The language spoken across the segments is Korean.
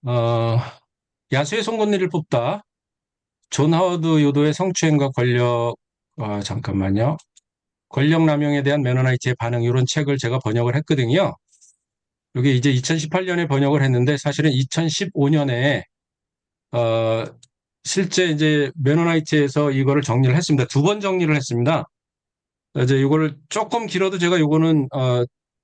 어, 야수의 송곳니를 뽑다. 존 하워드 요도의 성추행과 권력, 잠깐만요. 권력 남용에 대한 매너나이트의 반응, 이런 책을 제가 번역을 했거든요. 이게 이제 2018년에 번역을 했는데 사실은 2015년에, 어, 실제 이제 매너나이트에서 이거를 정리를 했습니다. 두 번 정리를 했습니다. 이제 이거를 조금 길어도 제가 이거는,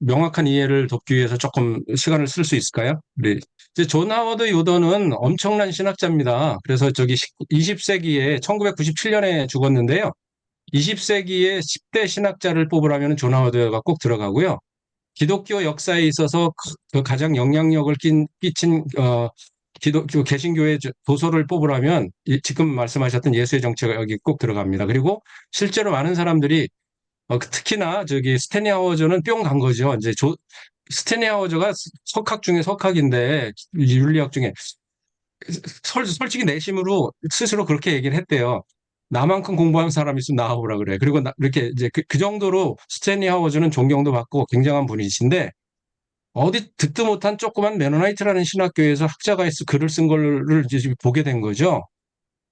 명확한 이해를 돕기 위해서 조금 시간을 쓸 수 있을까요? 네. 이제 존 하워드 요더는 엄청난 신학자입니다. 그래서 저기 20세기에 1997년에 죽었는데요. 20세기에 10대 신학자를 뽑으라면 존 하워드가 꼭 들어가고요. 기독교 역사에 있어서 그 가장 영향력을 끼친 기독교 개신교의 도서를 뽑으라면 지금 말씀하셨던 예수의 정체가 여기 꼭 들어갑니다. 그리고 실제로 많은 사람들이 특히나 저기 스탠리 하워저는 뿅 간 거죠. 이제 스탠리 하워저가 석학 중에 석학인데 윤리학 중에 솔직히 내심으로 스스로 그렇게 얘기를 했대요. 나만큼 공부한 사람 있으면 나와보라 그래. 그리고 이렇게 이제 그 정도로 스탠리 하워즈는 존경도 받고 굉장한 분이신데 어디 듣도 못한 조그만 메노나이트라는 신학교에서 학자가 글을 쓴 거를 이제 보게 된 거죠.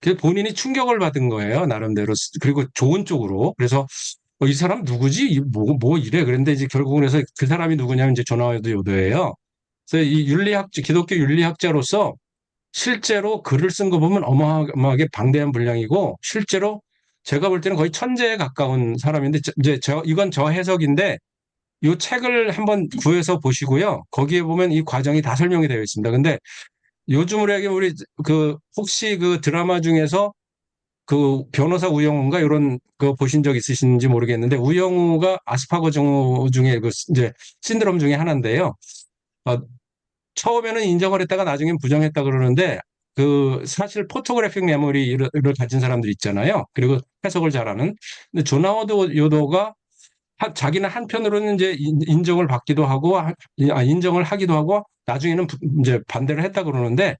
그래서 본인이 충격을 받은 거예요, 나름대로. 그리고 좋은 쪽으로. 그래서 이 사람 누구지? 뭐 이래. 그런데 이제 결국은 해서 그 사람이 누구냐면 이제 존 하워드 요도예요. 그래서 이 기독교 윤리학자로서 실제로 글을 쓴 거 보면 어마어마하게 방대한 분량이고 실제로 제가 볼 때는 거의 천재에 가까운 사람인데 이제 이건 저 해석인데 이 책을 한번 구해서 보시고요. 거기에 보면 이 과정이 다 설명이 되어 있습니다. 근데 요즘으로 얘기하면 우리 그 혹시 그 드라마 중에서 그 변호사 우영우인가 이런 거 보신 적 있으신지 모르겠는데 우영우가 아스파거 증후 중에 그 이제 신드롬 중에 하나인데요. 어, 처음에는 인정을 했다가 나중엔 부정했다 그러는데 그 사실 포토그래픽 메모리를 가진 사람들 있잖아요. 그리고 해석을 잘하는. 근데 존 하워드 요도가 자기는 한편으로는 이제 인정을 받기도 하고 인정을 하기도 하고 나중에는 이제 반대를 했다 그러는데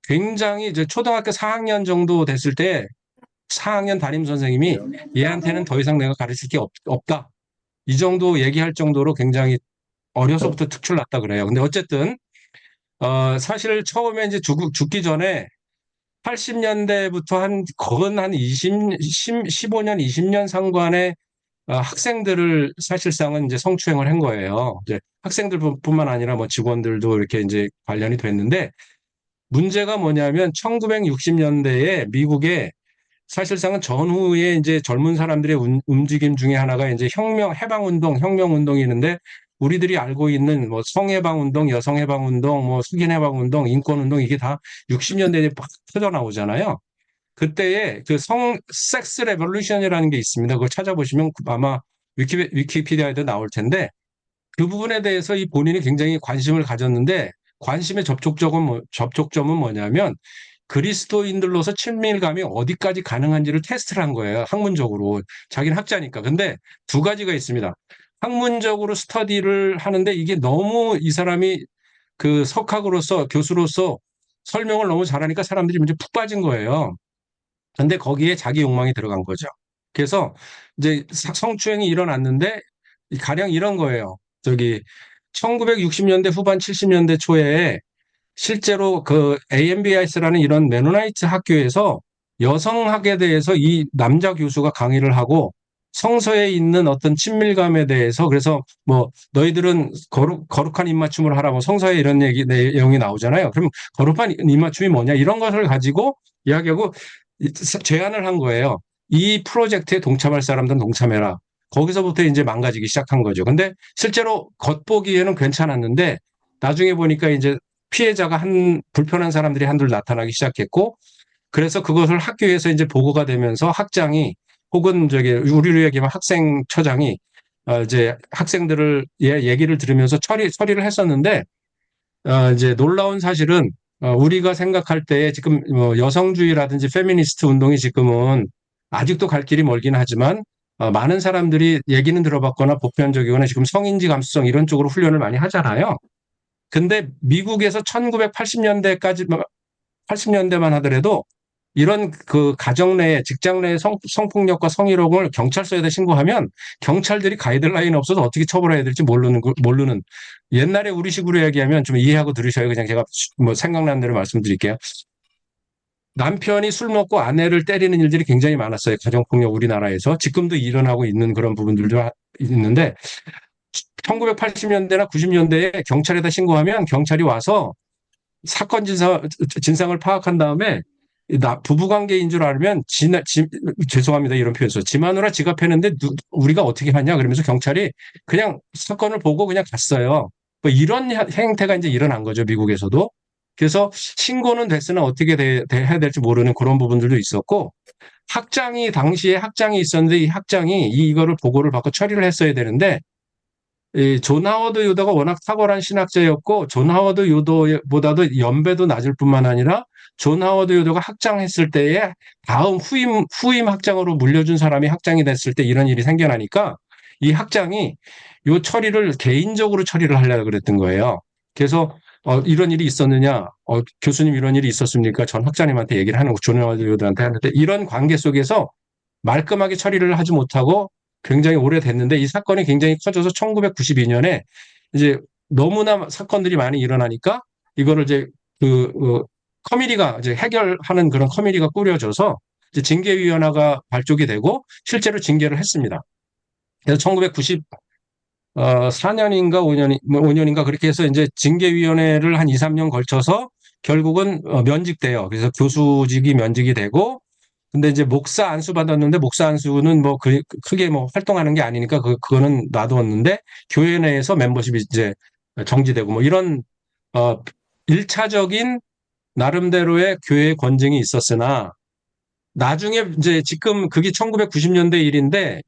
굉장히 이제 초등학교 4학년 정도 됐을 때 4학년 담임 선생님이 얘한테는 더 이상 내가 가르칠 게 없다. 이 정도 얘기할 정도로 굉장히 어려서부터 특출 났다 그래요. 근데 어쨌든 사실 처음에 이제 죽기 전에 80년대부터 거의 한 15년, 20년 상관의 학생들을 사실상은 이제 성추행을 한 거예요. 이제 학생들뿐만 아니라 뭐 직원들도 이렇게 이제 관련이 됐는데 문제가 뭐냐면 1960년대에 미국에 사실상은 전후에 이제 젊은 사람들의 움직임 중에 하나가 이제 해방운동, 혁명운동이 있는데 우리들이 알고 있는 뭐 성해방운동, 여성해방운동, 뭐 숙인해방운동, 인권운동 이게 다 60년대에 팍 터져 나오잖아요. 그때에 그 섹스 레볼루션이라는 게 있습니다. 그걸 찾아보시면 아마 위키피디아에도 나올 텐데 그 부분에 대해서 이 본인이 굉장히 관심을 가졌는데 관심의 접촉점은 뭐냐면 그리스도인들로서 친밀감이 어디까지 가능한지를 테스트를 한 거예요. 학문적으로. 자기는 학자니까. 근데 두 가지가 있습니다. 학문적으로 스터디를 하는데 이게 너무 이 사람이 그 석학으로서 교수로서 설명을 너무 잘하니까 사람들이 이제 푹 빠진 거예요. 근데 거기에 자기 욕망이 들어간 거죠. 그래서 이제 성추행이 일어났는데 가령 이런 거예요. 저기 1960년대 후반 70년대 초에 실제로 그 AMBIS라는 이런 메노나이트 학교에서 여성학에 대해서 이 남자 교수가 강의를 하고 성서에 있는 어떤 친밀감에 대해서 그래서 뭐 너희들은 거룩한 입맞춤을 하라 뭐 성서에 이런 내용이 나오잖아요. 그럼 거룩한 입맞춤이 뭐냐 이런 것을 가지고 이야기하고 제안을 한 거예요. 이 프로젝트에 동참할 사람들은 동참해라. 거기서부터 이제 망가지기 시작한 거죠. 근데 실제로 겉보기에는 괜찮았는데 나중에 보니까 이제 피해자가 불편한 사람들이 한둘 나타나기 시작했고 그래서 그것을 학교에서 이제 보고가 되면서 학장이 혹은 저기 우리로 얘기하면 학생처장이 이제 학생들을 얘기를 들으면서 처리를 했었는데 이제 놀라운 사실은 우리가 생각할 때 지금 뭐 여성주의라든지 페미니스트 운동이 지금은 아직도 갈 길이 멀긴 하지만 많은 사람들이 얘기는 들어봤거나 보편적이거나 지금 성인지 감수성 이런 쪽으로 훈련을 많이 하잖아요. 근데 미국에서 1980년대까지 80년대만 하더라도 이런 그 가정 내에 직장 내의 성폭력과 성희롱을 경찰서에다 신고하면 경찰들이 가이드라인 없어서 어떻게 처벌해야 될지 모르는 옛날에 우리식으로 얘기하면 좀 이해하고 들으셔야 그냥 제가 뭐 생각나는 대로 말씀드릴게요. 남편이 술 먹고 아내를 때리는 일들이 굉장히 많았어요. 가정폭력 우리나라에서. 지금도 일어나고 있는 그런 부분들도 있는데 1980년대나 90년대에 경찰에다 신고하면 경찰이 와서 사건 진상을 파악한 다음에 부부관계인 줄 알면 죄송합니다. 이런 표현서 지 마누라 지가 패는데 우리가 어떻게 하냐 그러면서 경찰이 그냥 사건을 보고 그냥 갔어요. 뭐 이런 행태가 이제 일어난 거죠. 미국에서도. 그래서 신고는 됐으나 어떻게 해야 될지 모르는 그런 부분들도 있었고 당시에 학장이 있었는데 이 학장이 이거를 보고를 받고 처리를 했어야 되는데 이 존 하워드 요더가 워낙 탁월한 신학자였고 존 하워드 요더보다도 연배도 낮을 뿐만 아니라 존 하워드 요더가 학장했을 때에 다음 후임 학장으로 물려준 사람이 학장이 됐을 때 이런 일이 생겨나니까 이 학장이 요 처리를 개인적으로 처리를 하려고 그랬던 거예요. 그래서 이런 일이 있었느냐? 교수님 이런 일이 있었습니까? 전 학장님한테 얘기를 하는 거, 존 하워드 요더한테 하는데 이런 관계 속에서 말끔하게 처리를 하지 못하고 굉장히 오래됐는데 이 사건이 굉장히 커져서 1992년에 이제 너무나 사건들이 많이 일어나니까 이거를 이제 커미티가 이제 해결하는 그런 커미티가 꾸려져서 이제 징계위원회가 발족이 되고 실제로 징계를 했습니다. 그래서 1994년인가 5년인가 그렇게 해서 이제 징계위원회를 한 2, 3년 걸쳐서 결국은 면직돼요. 그래서 교수직이 면직이 되고 근데 이제 목사 안수 받았는데 목사 안수는 뭐 크게 뭐 활동하는 게 아니니까 그거는 놔두었는데 교회 내에서 멤버십이 이제 정지되고 뭐 이런 어 1차적인 나름대로의 교회 권증이 있었으나 나중에 이제 지금 그게 1990년대 일인데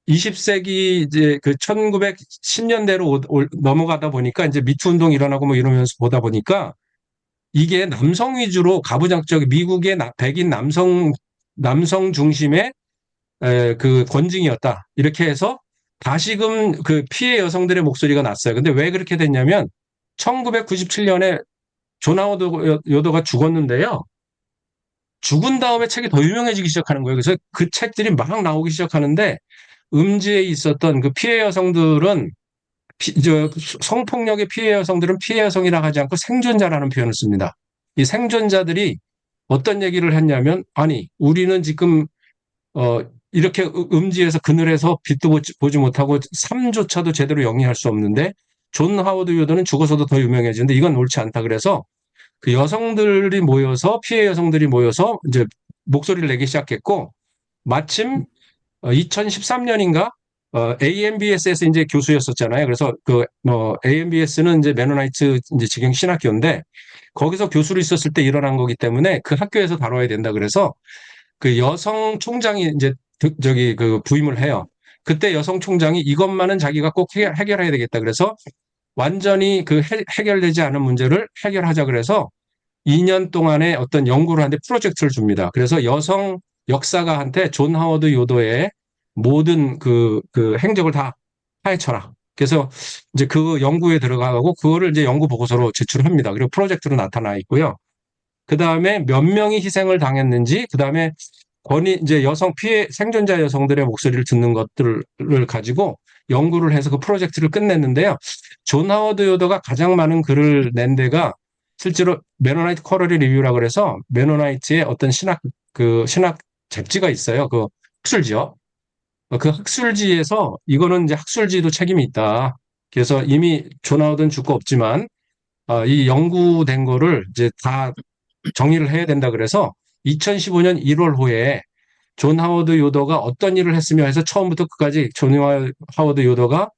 20세기 이제 그 1910년대로 넘어가다 보니까 이제 미투 운동 일어나고 뭐 이러면서 보다 보니까 이게 남성 위주로 가부장적 미국의 백인 남성 중심의 그 권징이었다. 이렇게 해서 다시금 그 피해 여성들의 목소리가 났어요. 근데 왜 그렇게 됐냐면 1997년에 존 하워드 요더가 죽었는데요. 죽은 다음에 책이 더 유명해지기 시작하는 거예요. 그래서 그 책들이 막 나오기 시작하는데 음지에 있었던 그 피해 여성들은 성폭력의 피해 여성들은 피해 여성이라 하지 않고 생존자라는 표현을 씁니다. 이 생존자들이 어떤 얘기를 했냐면 아니 우리는 지금 이렇게 음지에서 그늘에서 빛도 보지 못하고 삶조차도 제대로 영위할 수 없는데 존 하워드 요더는 죽어서도 더 유명해지는데 이건 옳지 않다 그래서 그 여성들이 모여서 피해 여성들이 모여서 이제 목소리를 내기 시작했고 마침 2013년인가 AMBS에서 이제 교수였었잖아요. 그래서 AMBS는 이제 메노나이트 이제 직영 신학교인데 거기서 교수로 있었을 때 일어난 거기 때문에 그 학교에서 다뤄야 된다 그래서 그 여성 총장이 이제 저기 그 부임을 해요. 그때 여성 총장이 이것만은 자기가 꼭 해결해야 되겠다. 그래서 완전히 그 해결되지 않은 문제를 해결하자 그래서 2년 동안의 어떤 연구를 하는데 프로젝트를 줍니다. 그래서 여성 역사가한테 존 하워드 요더의 모든 그 행적을 다 파헤쳐라. 그래서 이제 그 연구에 들어가고 그거를 이제 연구 보고서로 제출합니다. 그리고 프로젝트로 나타나 있고요. 그 다음에 몇 명이 희생을 당했는지, 그 다음에 이제 생존자 여성들의 목소리를 듣는 것들을 가지고 연구를 해서 그 프로젝트를 끝냈는데요. 존 하워드 요더가 가장 많은 글을 낸 데가 실제로 메노나이트 쿼러리 리뷰라 그래서 메노나이트의 어떤 신학 잡지가 있어요. 그 학술지요. 그 학술지에서 이거는 이제 학술지도 책임이 있다. 그래서 이미 존 하워드는 죽고 없지만 이 연구된 거를 이제 다 정리를 해야 된다 그래서 2015년 1월호에 존 하워드 요더가 어떤 일을 했으며 해서 처음부터 끝까지 존 하워드 요더가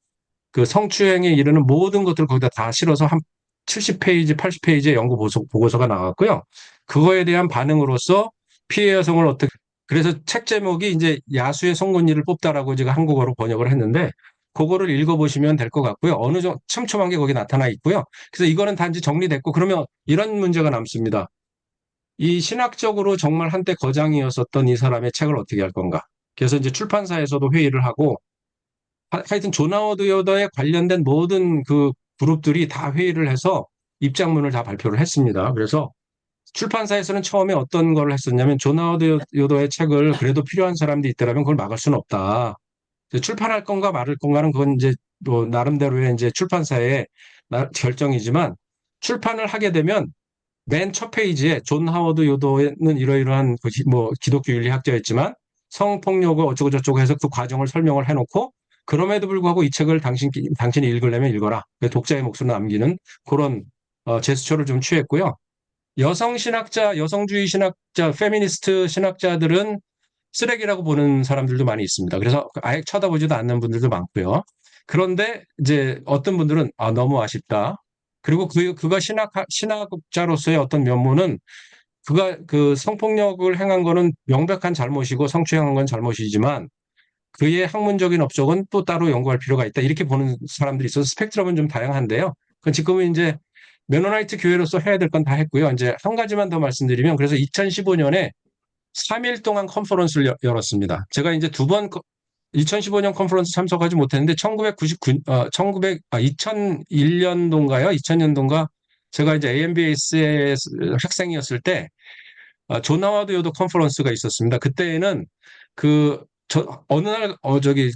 그 성추행에 이르는 모든 것들을 거기다 다 실어서 한 70페이지, 80페이지의 연구 보고서가 나왔고요. 그거에 대한 반응으로서 피해 여성을 그래서 책 제목이 이제 야수의 송곳니를 뽑다라고 제가 한국어로 번역을 했는데 그거를 읽어보시면 될 것 같고요. 어느 정도 촘촘한 게 거기 나타나 있고요. 그래서 이거는 단지 정리됐고 그러면 이런 문제가 남습니다. 이 신학적으로 정말 한때 거장이었었던 이 사람의 책을 어떻게 할 건가. 그래서 이제 출판사에서도 회의를 하고 하여튼 존 하워드 요더에 관련된 모든 그 그룹들이 다 회의를 해서 입장문을 다 발표를 했습니다. 그래서 출판사에서는 처음에 어떤 걸 했었냐면 존 하워드 요도의 책을 그래도 필요한 사람들이 있더라면 그걸 막을 수는 없다. 출판할 건가 말을 건가는 그건 이제 뭐 나름대로의 이제 출판사의 결정이지만 출판을 하게 되면 맨 첫 페이지에 존 하워드 요도는 이러이러한 뭐 기독교 윤리학자였지만 성폭력을 어쩌고 저쩌고 해서 그 과정을 설명을 해놓고 그럼에도 불구하고 이 책을 당신이 읽으려면 읽어라. 독자의 몫으로 남기는 그런 제스처를 좀 취했고요. 여성 신학자, 여성주의 신학자, 페미니스트 신학자들은 쓰레기라고 보는 사람들도 많이 있습니다. 그래서 아예 쳐다보지도 않는 분들도 많고요. 그런데 이제 어떤 분들은 너무 아쉽다. 그리고 그가 신학자로서의 어떤 면모는 그가 그 성폭력을 행한 거는 명백한 잘못이고 성추행한 건 잘못이지만 그의 학문적인 업적은 또 따로 연구할 필요가 있다. 이렇게 보는 사람들이 있어서 스펙트럼은 좀 다양한데요. 지금은 이제 메노나이트 교회로서 해야 될 건 다 했고요. 이제 한 가지만 더 말씀드리면 그래서 2015년에 3일 동안 컨퍼런스를 열었습니다. 제가 이제 2015년 컨퍼런스 참석하지 못했는데 2001년도인가요? 2000년도인가 제가 이제 AMBAS의 학생이었을 때 존 하워드 요도 컨퍼런스가 있었습니다. 그때는 어느 날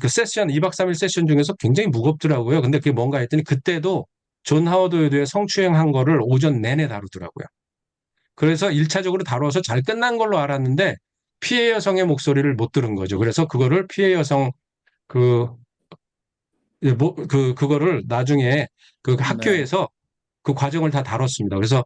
그 세션 2박 3일 세션 중에서 굉장히 무겁더라고요. 근데 그게 뭔가 했더니 그때도 존 하워드 요도의 성추행한 거를 오전 내내 다루더라고요. 그래서 1차적으로 다뤄서 잘 끝난 걸로 알았는데 피해 여성의 목소리를 못 들은 거죠. 그래서 그거를 피해 여성 그, 그거를 나중에 그 네. 학교에서 그 과정을 다 다뤘습니다. 그래서